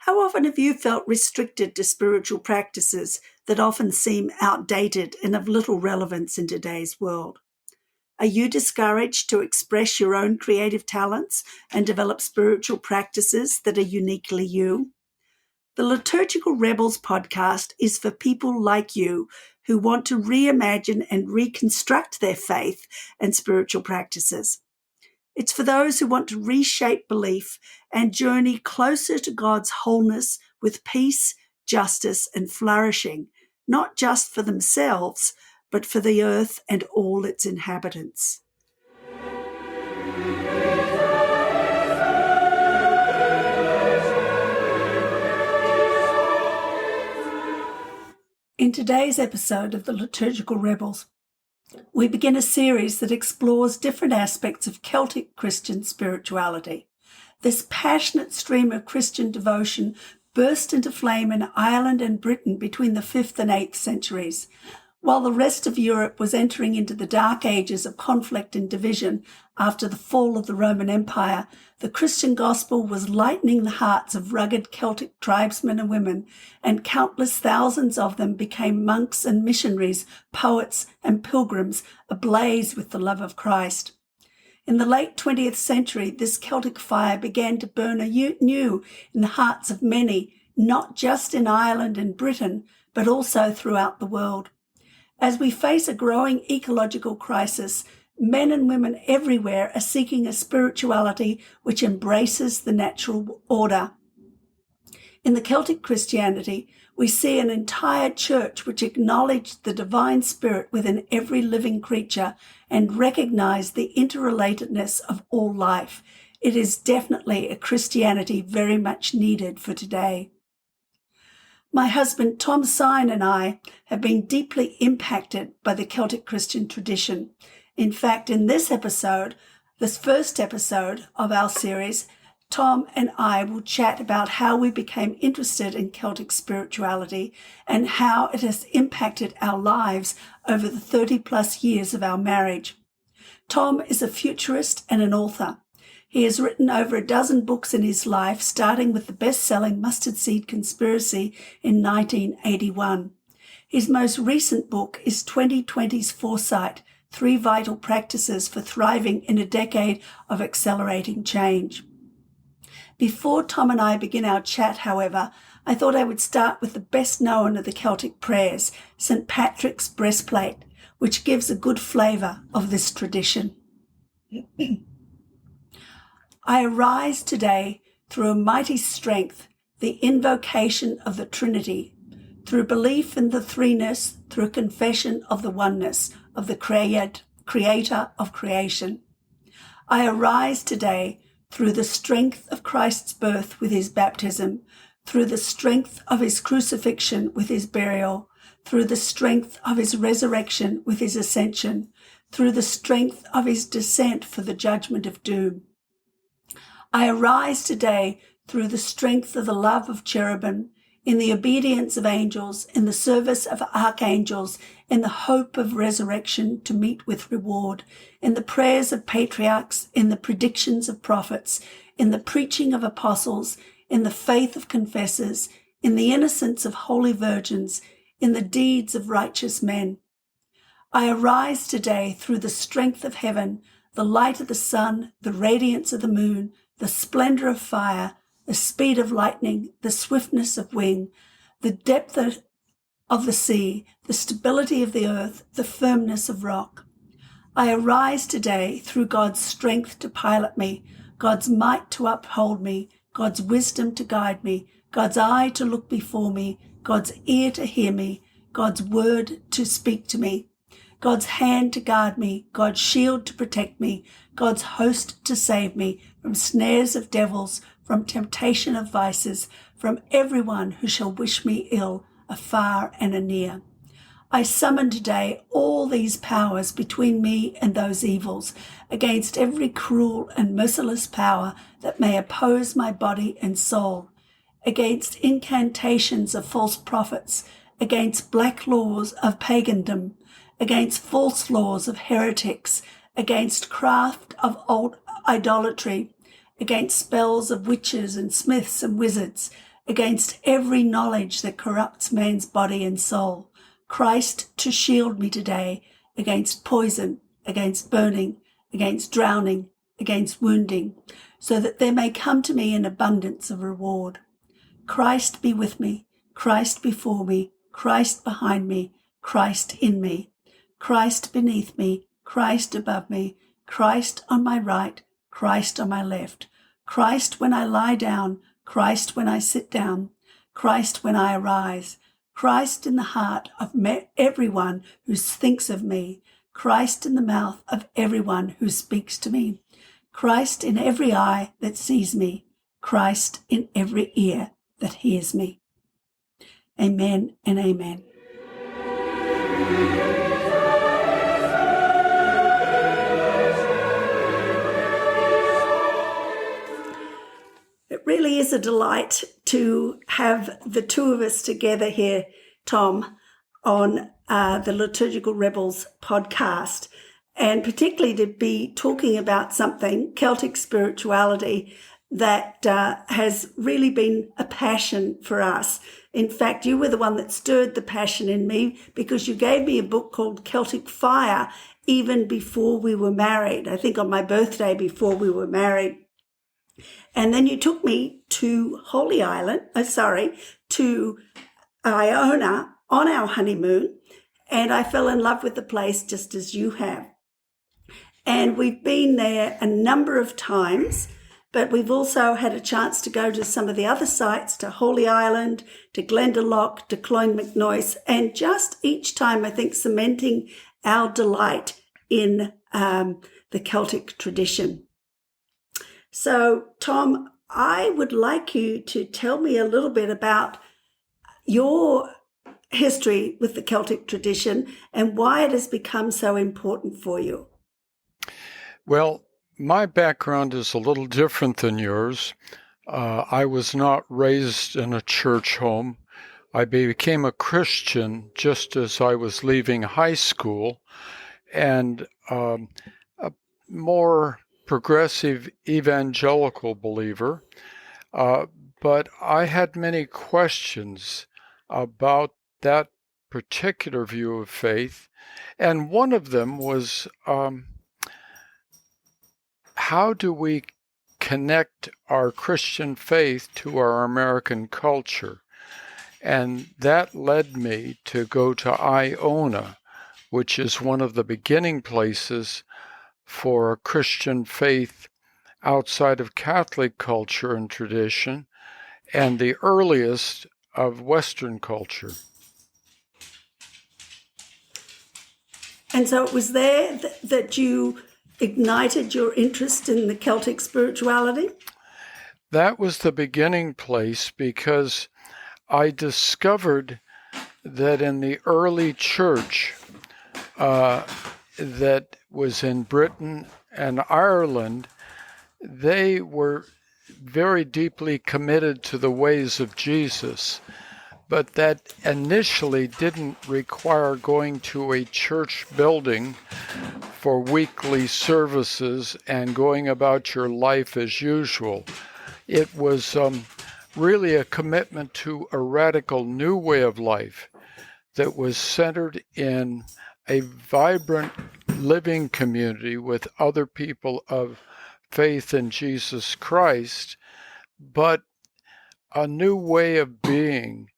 How often have you felt restricted to spiritual practices that often seem outdated and of little relevance in today's world? Are you discouraged to express your own creative talents and develop spiritual practices that are uniquely you? The Liturgical Rebels podcast is for people like you who want to reimagine and reconstruct their faith and spiritual practices. It's for those who want to reshape belief and journey closer to God's wholeness with peace, justice, and flourishing, not just for themselves, but for the earth and all its inhabitants. In today's episode of the Liturgical Rebels, we begin a series that explores different aspects of Celtic Christian spirituality. This passionate stream of Christian devotion burst into flame in Ireland and Britain between the 5th and 8th centuries. While the rest of Europe was entering into the dark ages of conflict and division after the fall of the Roman Empire, the Christian gospel was lightening the hearts of rugged Celtic tribesmen and women, and countless thousands of them became monks and missionaries, poets and pilgrims, ablaze with the love of Christ. In the late 20th century, this Celtic fire began to burn anew in the hearts of many, not just in Ireland and Britain, but also throughout the world. As we face a growing ecological crisis, men and women everywhere are seeking a spirituality which embraces the natural order. In the Celtic Christianity, we see an entire church which acknowledged the divine spirit within every living creature and recognized the interrelatedness of all life. It is definitely a Christianity very much needed for today. My husband, Tom Sine, and I have been deeply impacted by the Celtic Christian tradition. In fact, in this first episode of our series, Tom and I will chat about how we became interested in Celtic spirituality and how it has impacted our lives over the 30-plus years of our marriage. Tom is a futurist and an author. He has written over a dozen books in his life, starting with the best-selling Mustard Seed Conspiracy in 1981. His most recent book is 2020's Foresight, 3 Vital Practices for Thriving in a Decade of Accelerating Change. Before Tom and I begin our chat, however, I thought I would start with the best known of the Celtic prayers, St. Patrick's Breastplate, which gives a good flavour of this tradition. I arise today through a mighty strength, the invocation of the Trinity, through belief in the threeness, through confession of the oneness of the Creator of creation. I arise today through the strength of Christ's birth with his baptism, through the strength of his crucifixion with his burial, through the strength of his resurrection with his ascension, through the strength of his descent for the judgment of doom. I arise today through the strength of the love of cherubim, in the obedience of angels, in the service of archangels, in the hope of resurrection to meet with reward, in the prayers of patriarchs, in the predictions of prophets, in the preaching of apostles, in the faith of confessors, in the innocence of holy virgins, in the deeds of righteous men. I arise today through the strength of heaven, the light of the sun, the radiance of the moon, the splendor of fire, the speed of lightning, the swiftness of wing, the depth of the sea, the stability of the earth, the firmness of rock. I arise today through God's strength to pilot me, God's might to uphold me, God's wisdom to guide me, God's eye to look before me, God's ear to hear me, God's word to speak to me, God's hand to guard me, God's shield to protect me, God's host to save me from snares of devils, from temptation of vices, from everyone who shall wish me ill, afar and anear. I summon today all these powers between me and those evils, against every cruel and merciless power that may oppose my body and soul, against incantations of false prophets, against black laws of pagandom, against false laws of heretics, against craft of old idolatry, against spells of witches and smiths and wizards, against every knowledge that corrupts man's body and soul. Christ to shield me today against poison, against burning, against drowning, against wounding, so that there may come to me an abundance of reward. Christ be with me, Christ before me, Christ behind me, Christ in me, Christ beneath me, Christ above me, Christ on my right, Christ on my left, Christ when I lie down, Christ when I sit down, Christ when I arise, Christ in the heart of everyone who thinks of me, Christ in the mouth of everyone who speaks to me, Christ in every eye that sees me, Christ in every ear that hears me. Amen and amen. It really is a delight to have the two of us together here, Tom, on the Liturgical Rebels podcast, and particularly to be talking about something, Celtic spirituality, that has really been a passion for us. In fact, you were the one that stirred the passion in me because you gave me a book called Celtic Fire even before we were married, I think on my birthday before we were married. And then you took me to to Iona on our honeymoon, and I fell in love with the place just as you have. And we've been there a number of times, but we've also had a chance to go to some of the other sites, to Holy Island, to Glendalough, to Cloyne-McNoise, and just each time I think cementing our delight in the Celtic tradition. So, Tom, I would like you to tell me a little bit about your history with the Celtic tradition and why it has become so important for you. Well, my background is a little different than yours. I was not raised in a church home. I became a Christian just as I was leaving high school, and a more progressive evangelical believer. But I had many questions about that particular view of faith, and one of them was, how do we connect our Christian faith to our American culture? And that led me to go to Iona, which is one of the beginning places for Christian faith outside of Catholic culture and tradition, and the earliest of Western culture. And so it was there that you ignited your interest in the Celtic spirituality? That was the beginning place because I discovered that in the early church that was in Britain and Ireland, they were very deeply committed to the ways of Jesus, but that initially didn't require going to a church building for weekly services and going about your life as usual. It was really a commitment to a radical new way of life that was centered in a vibrant living community with other people of faith in Jesus Christ, but a new way of being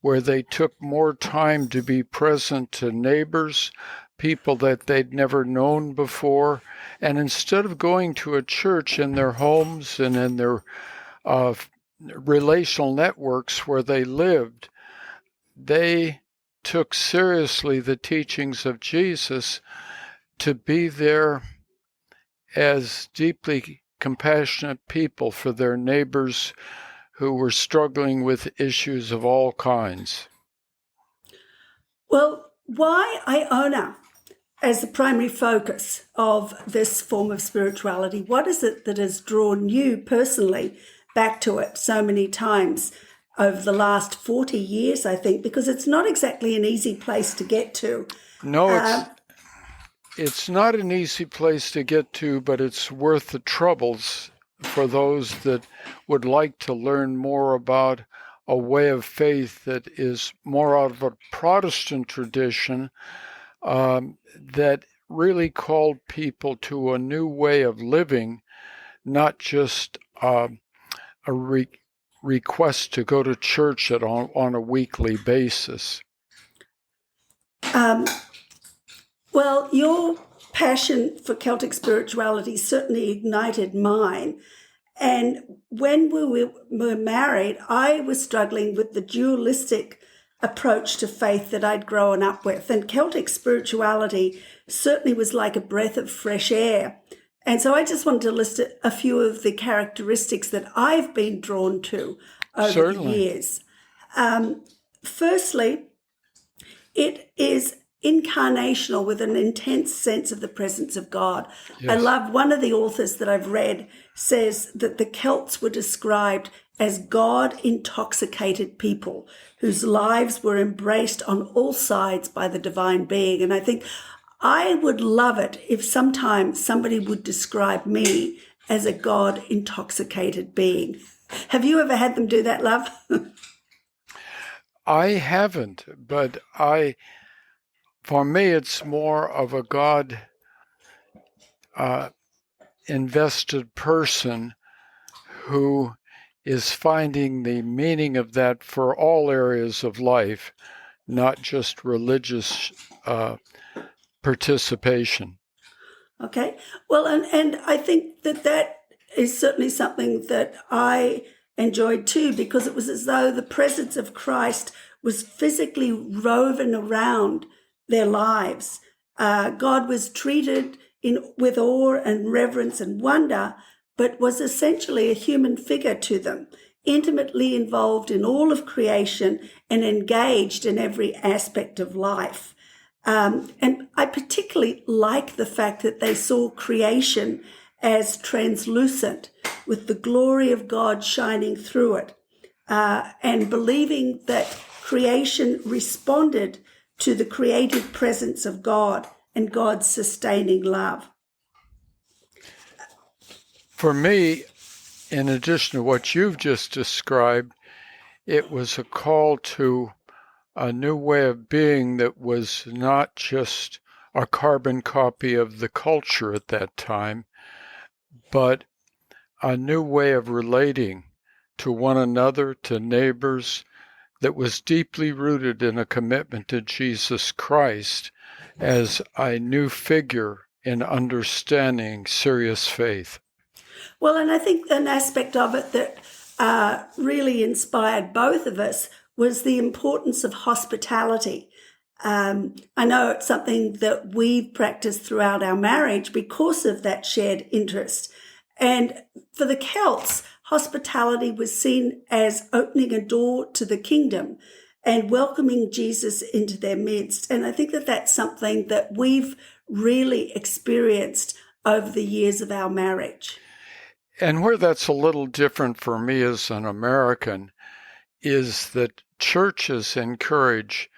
where they took more time to be present to neighbors, people that they'd never known before, and instead of going to a church in their homes and in their relational networks where they lived, they took seriously the teachings of Jesus to be there as deeply compassionate people for their neighbors who were struggling with issues of all kinds. Well, why Iona as the primary focus of this form of spirituality? What is it that has drawn you personally back to it so many times over the last 40 years, I think, because it's not exactly an easy place to get to. No, it's not an easy place to get to, but it's worth the troubles for those that would like to learn more about a way of faith that is more out of a Protestant tradition that really called people to a new way of living, not just a request to go to church on a weekly basis. Well, your passion for Celtic spirituality certainly ignited mine. And when we were married, I was struggling with the dualistic approach to faith that I'd grown up with. And Celtic spirituality certainly was like a breath of fresh air. And so I just wanted to list a few of the characteristics that I've been drawn to over the years. Firstly, it is incarnational with an intense sense of the presence of God. Yes. I love one of the authors that I've read says that the Celts were described as God-intoxicated people whose lives were embraced on all sides by the divine being. And I think I would love it if sometime somebody would describe me as a God-intoxicated being. Have you ever had them do that, love? I haven't, but for me, it's more of a God invested person who is finding the meaning of that for all areas of life, not just religious participation. Okay. Well, and I think that is certainly something that I enjoyed too, because it was as though the presence of Christ was physically roving around their lives. God was treated with awe and reverence and wonder, but was essentially a human figure to them, intimately involved in all of creation and engaged in every aspect of life. And I particularly like the fact that they saw creation as translucent, with the glory of God shining through it, and believing that creation responded to the creative presence of God and God's sustaining love. For me, in addition to what you've just described, it was a call to a new way of being that was not just a carbon copy of the culture at that time, but a new way of relating to one another, to neighbors, that was deeply rooted in a commitment to Jesus Christ as a new figure in understanding serious faith. Well, and I think an aspect of it that really inspired both of us was the importance of hospitality. I know it's something that we've practiced throughout our marriage because of that shared interest. And for the Celts, hospitality was seen as opening a door to the kingdom and welcoming Jesus into their midst. And I think that that's something that we've really experienced over the years of our marriage. And where that's a little different for me as an American is that churches encourage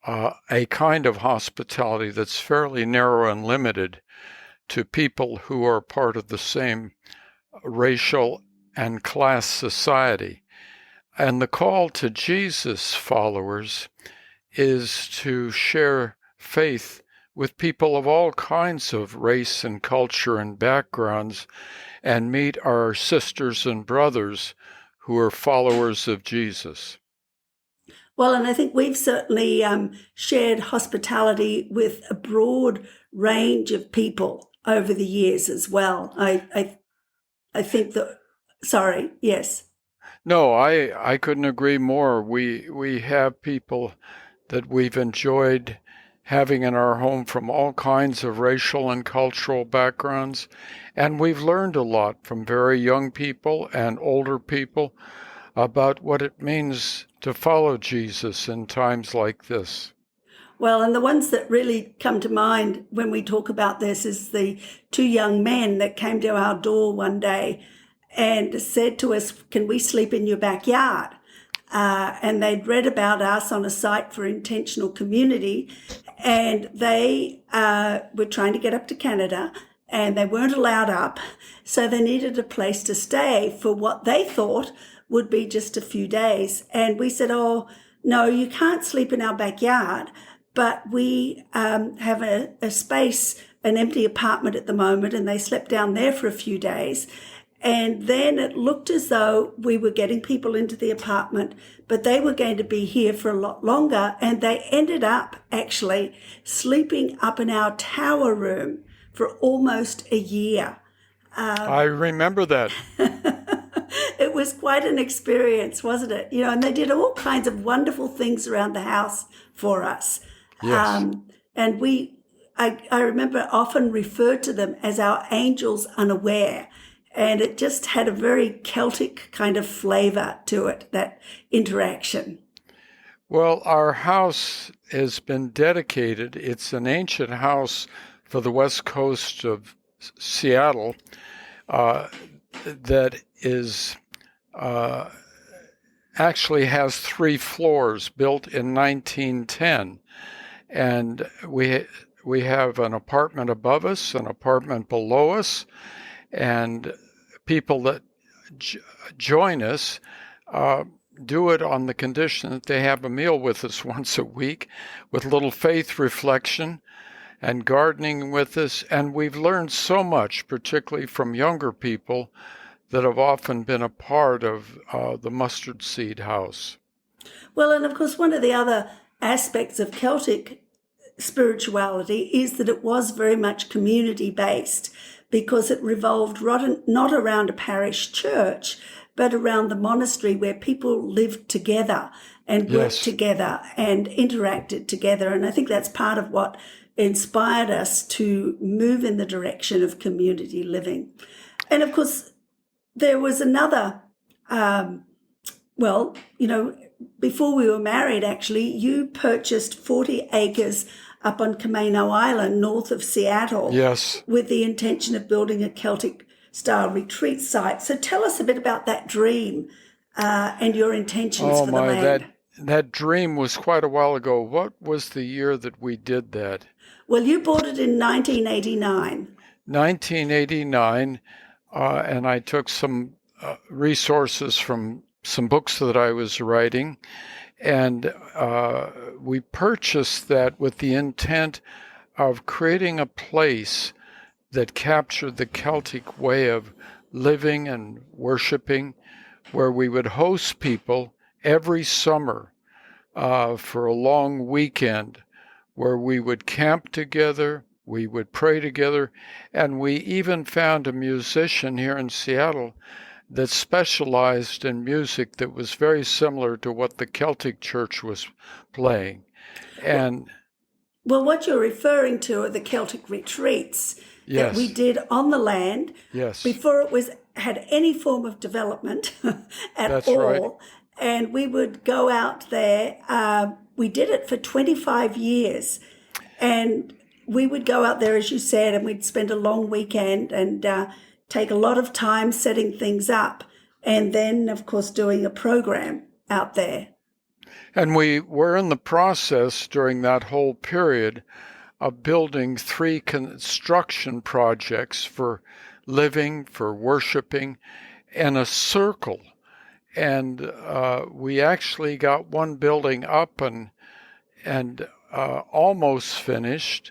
a kind of hospitality that's fairly narrow and limited to people who are part of the same racial and class society. And the call to Jesus followers is to share faith with people of all kinds of race and culture and backgrounds and meet our sisters and brothers who are followers of Jesus. Well, and I think we've certainly shared hospitality with a broad range of people over the years as well. I think that, sorry, yes. No, I couldn't agree more. We have people that we've enjoyed having in our home from all kinds of racial and cultural backgrounds, and we've learned a lot from very young people and older people about what it means to follow Jesus in times like this. Well, and the ones that really come to mind when we talk about this is the two young men that came to our door one day and said to us, "Can we sleep in your backyard?" And they'd read about us on a site for intentional community, and they were trying to get up to Canada, and they weren't allowed up, so they needed a place to stay for what they thought would be just a few days. And we said, oh, no, you can't sleep in our backyard, but we have a space, an empty apartment at the moment, and they slept down there for a few days. And then it looked as though we were getting people into the apartment, but they were going to be here for a lot longer. And they ended up actually sleeping up in our tower room for almost a year. I remember that. It was quite an experience, wasn't it? You know, and they did all kinds of wonderful things around the house for us. Yes. And I remember often referred to them as our angels unaware. And it just had a very Celtic kind of flavor to it, that interaction. Well, our house has been dedicated. It's an ancient house for the west coast of Seattle that is actually has 3 floors, built in 1910. And we have an apartment above us, an apartment below us, and people that join us do it on the condition that they have a meal with us once a week, with little faith reflection and gardening with us. And we've learned so much, particularly from younger people that have often been a part of the Mustard Seed House. Well, and of course, one of the other aspects of Celtic spirituality is that it was very much community-based, because it revolved not around a parish church, but around the monastery, where people lived together and worked together and interacted together. And I think that's part of what inspired us to move in the direction of community living. And of course, there was another, before we were married, actually, you purchased 40 acres up on Camino Island, north of Seattle, yes, with the intention of building a Celtic-style retreat site. So tell us a bit about that dream and your intentions for the land. That dream was quite a while ago. What was the year that we did that? Well, you bought it in 1989. 1989, and I took some resources from some books that I was writing, and we purchased that with the intent of creating a place that captured the Celtic way of living and worshiping, where we would host people every summer for a long weekend, where we would camp together, we would pray together, and we even found a musician here in Seattle that specialized in music that was very similar to what the Celtic Church was playing. And well, what you're referring to are the Celtic retreats that we did on the land before it had any form of development at all. Right. And we would go out there. We did it for 25 years. And we would go out there, as you said, and we'd spend a long weekend and take a lot of time setting things up, and then, of course, doing a program out there. And we were in the process during that whole period of building 3 construction projects for living, for worshiping, and a circle. And we actually got one building up and almost finished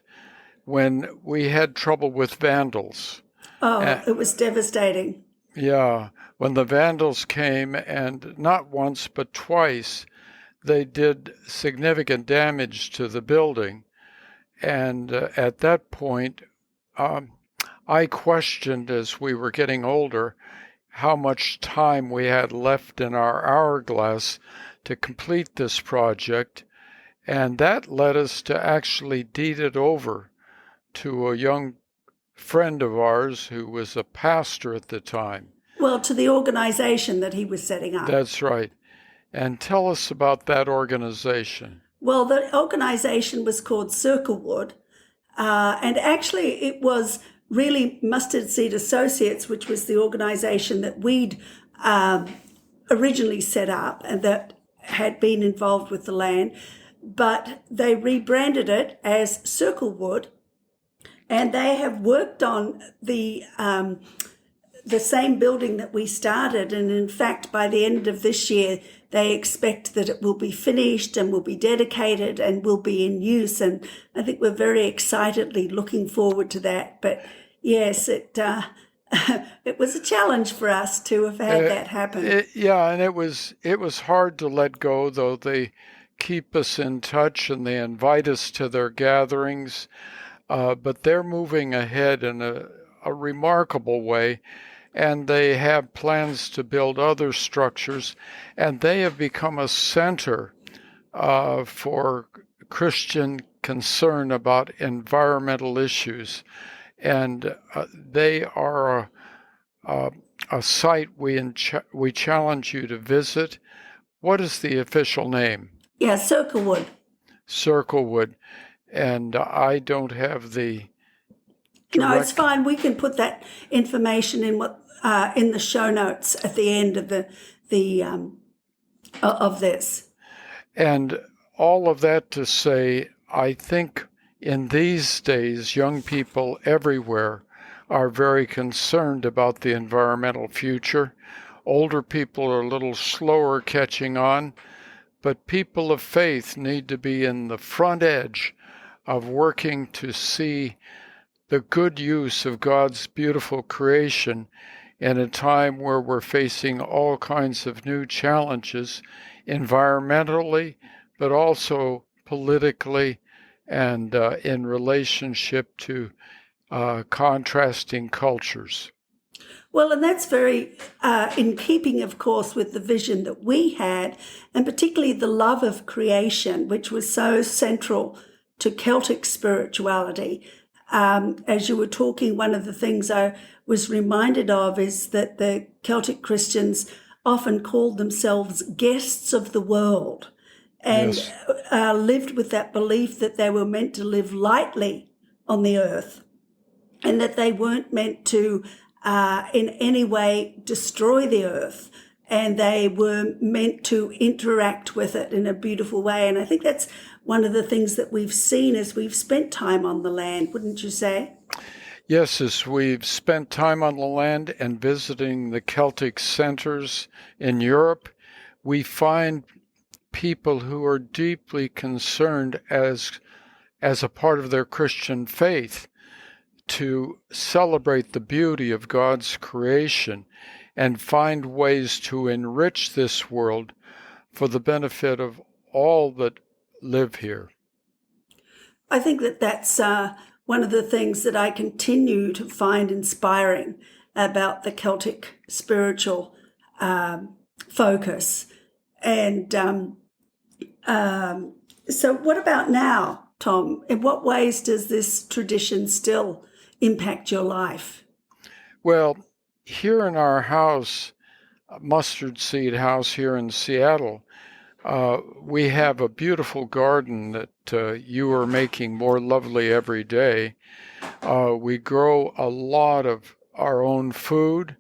when we had trouble with vandals. Oh, it was devastating. Yeah, when the vandals came, and not once but twice, they did significant damage to the building. And at that point, I questioned, as we were getting older, how much time we had left in our hourglass to complete this project. And that led us to actually deed it over to a young friend of ours who was a pastor at the time. Well, to the organization that he was setting up. That's right. And tell us about that organization. Well, the organization was called Circlewood, and actually it was really Mustard Seed Associates, which was the organization that we'd originally set up and that had been involved with the land, but they rebranded it as Circlewood. And they have worked on the the same building that we started. And in fact, by the end of this year, they expect that it will be finished and will be dedicated and will be in use. And I think we're very excitedly looking forward to that. But yes, it was a challenge for us to have had that happen. And it was hard to let go, though. They keep us in touch and they invite us to their gatherings. But they're moving ahead in a remarkable way, and they have plans to build other structures, and they have become a center for Christian concern about environmental issues. And they are a site we challenge you to visit. What is the official name? Yeah, Circlewood. Circlewood. And I don't have the direct... No, it's fine. We can put that information in the show notes at the end of this. And all of that to say, I think in these days, young people everywhere are very concerned about the environmental future. Older people are a little slower catching on, but people of faith need to be in the front edge of working to see the good use of God's beautiful creation in a time where we're facing all kinds of new challenges, environmentally, but also politically and in relationship to contrasting cultures. Well, and that's very in keeping, of course, with the vision that we had, and particularly the love of creation, which was so central to Celtic spirituality. As you were talking, one of the things I was reminded of is that the Celtic Christians often called themselves guests of the world, and Yes. Lived with that belief that they were meant to live lightly on the earth, and that they weren't meant to in any way destroy the earth, and they were meant to interact with it in a beautiful way. And I think that's one of the things that we've seen as we've spent time on the land, wouldn't you say? Yes, as we've spent time on the land and visiting the Celtic centers in Europe, we find people who are deeply concerned as a part of their Christian faith to celebrate the beauty of God's creation and find ways to enrich this world for the benefit of all that live here. I think that that's one of the things that I continue to find inspiring about the Celtic spiritual focus. And so what about now, Tom? In what ways does this tradition still impact your life? Well, here in our house, Mustard Seed House here in Seattle, we have a beautiful garden that you are making more lovely every day. We grow a lot of our own food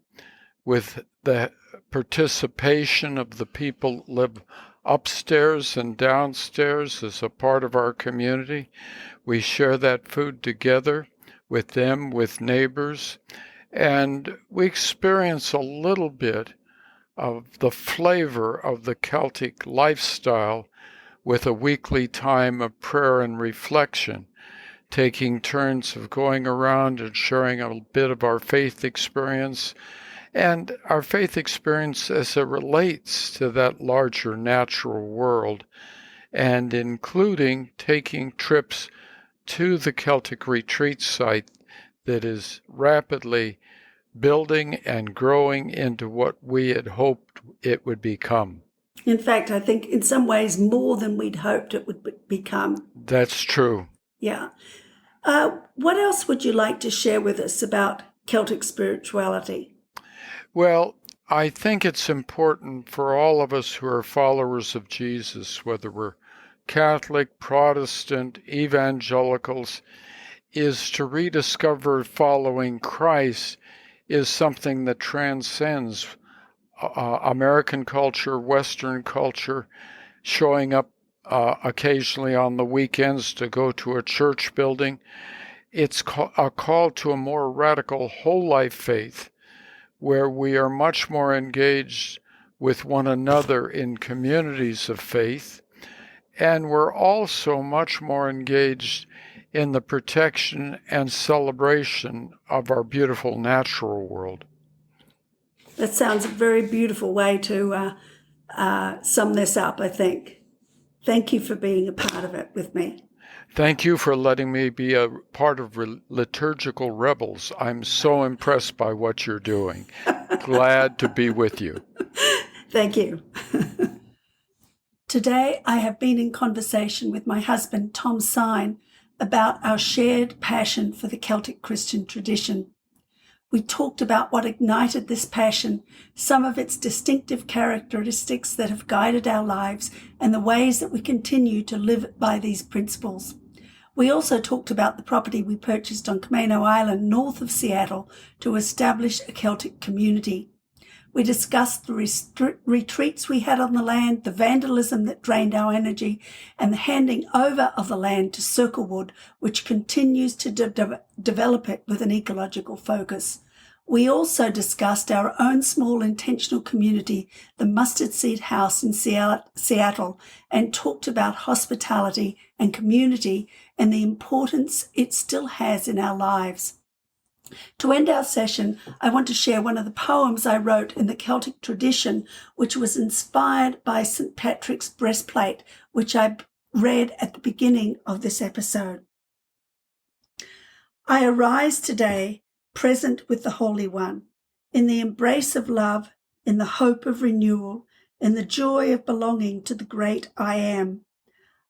with the participation of the people who live upstairs and downstairs as a part of our community. We share that food together with them, with neighbors, and we experience a little bit of the flavor of the Celtic lifestyle with a weekly time of prayer and reflection, taking turns of going around and sharing a bit of our faith experience, and our faith experience as it relates to that larger natural world, and including taking trips to the Celtic retreat site that is rapidly building and growing into what we had hoped it would become. In fact, I think in some ways more than we'd hoped it would become. That's true. Yeah. What else would you like to share with us about Celtic spirituality? Well, I think it's important for all of us who are followers of Jesus, whether we're Catholic, Protestant, evangelicals, is to rediscover following Christ is something that transcends American culture, Western culture, showing up occasionally on the weekends to go to a church building. It's a call to a more radical whole life faith where we are much more engaged with one another in communities of faith, and we're also much more engaged in the protection and celebration of our beautiful natural world. That sounds a very beautiful way to sum this up, I think. Thank you for being a part of it with me. Thank you for letting me be a part of Liturgical Rebels. I'm so impressed by what you're doing. Glad to be with you. Thank you. Today, I have been in conversation with my husband, Tom Sine, about our shared passion for the Celtic Christian tradition. We talked about what ignited this passion, some of its distinctive characteristics that have guided our lives, and the ways that we continue to live by these principles. We also talked about the property we purchased on Holy Island, north of Seattle, to establish a Celtic community. We discussed the retreats we had on the land, the vandalism that drained our energy, and the handing over of the land to Circlewood, which continues to develop it with an ecological focus. We also discussed our own small intentional community, the Mustard Seed House in Seattle, and talked about hospitality and community and the importance it still has in our lives. To end our session, I want to share one of the poems I wrote in the Celtic tradition, which was inspired by St. Patrick's breastplate, which I read at the beginning of this episode. I arise today, present with the Holy One, in the embrace of love, in the hope of renewal, in the joy of belonging to the great I Am.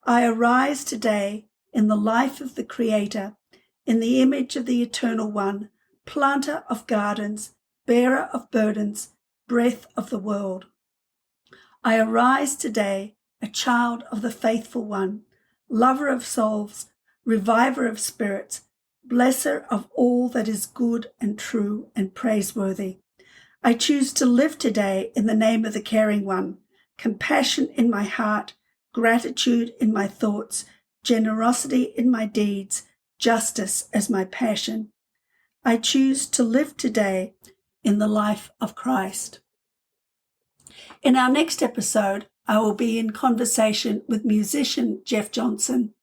I arise today in the life of the Creator, in the image of the Eternal One, planter of gardens, bearer of burdens, breath of the world. I arise today, a child of the Faithful One, lover of souls, reviver of spirits, blesser of all that is good and true and praiseworthy. I choose to live today in the name of the Caring One, compassion in my heart, gratitude in my thoughts, generosity in my deeds, justice as my passion. I choose to live today in the life of Christ. In our next episode, I will be in conversation with musician Jeff Johnson.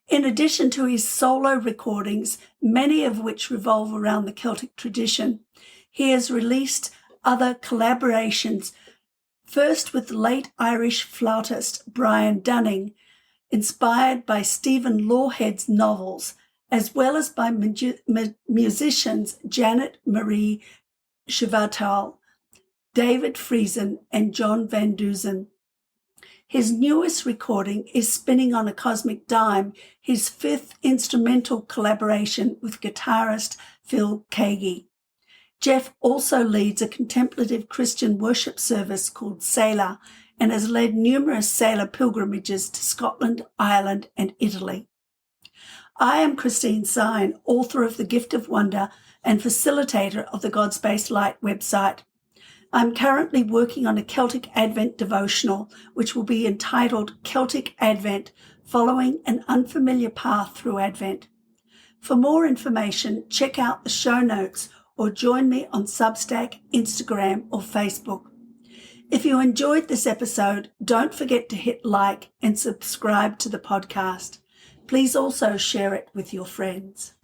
In addition to his solo recordings, many of which revolve around the Celtic tradition, he has released other collaborations, first with the late Irish flautist Brian Dunning, inspired by Stephen Lawhead's novels, as well as by musicians Janet Marie Chivatal, David Friesen, and John Van Dusen. His newest recording is Spinning on a Cosmic Dime, his fifth instrumental collaboration with guitarist Phil Kagi. Jeff also leads a contemplative Christian worship service called Selah and has led numerous Selah pilgrimages to Scotland, Ireland, and Italy. I am Tom Sine, author of The Gift of Wonder and facilitator of the God Space Light website. I'm currently working on a Celtic Advent devotional, which will be entitled Celtic Advent, Following an Unfamiliar Path Through Advent. For more information, check out the show notes or join me on Substack, Instagram, or Facebook. If you enjoyed this episode, don't forget to hit like and subscribe to the podcast. Please also share it with your friends.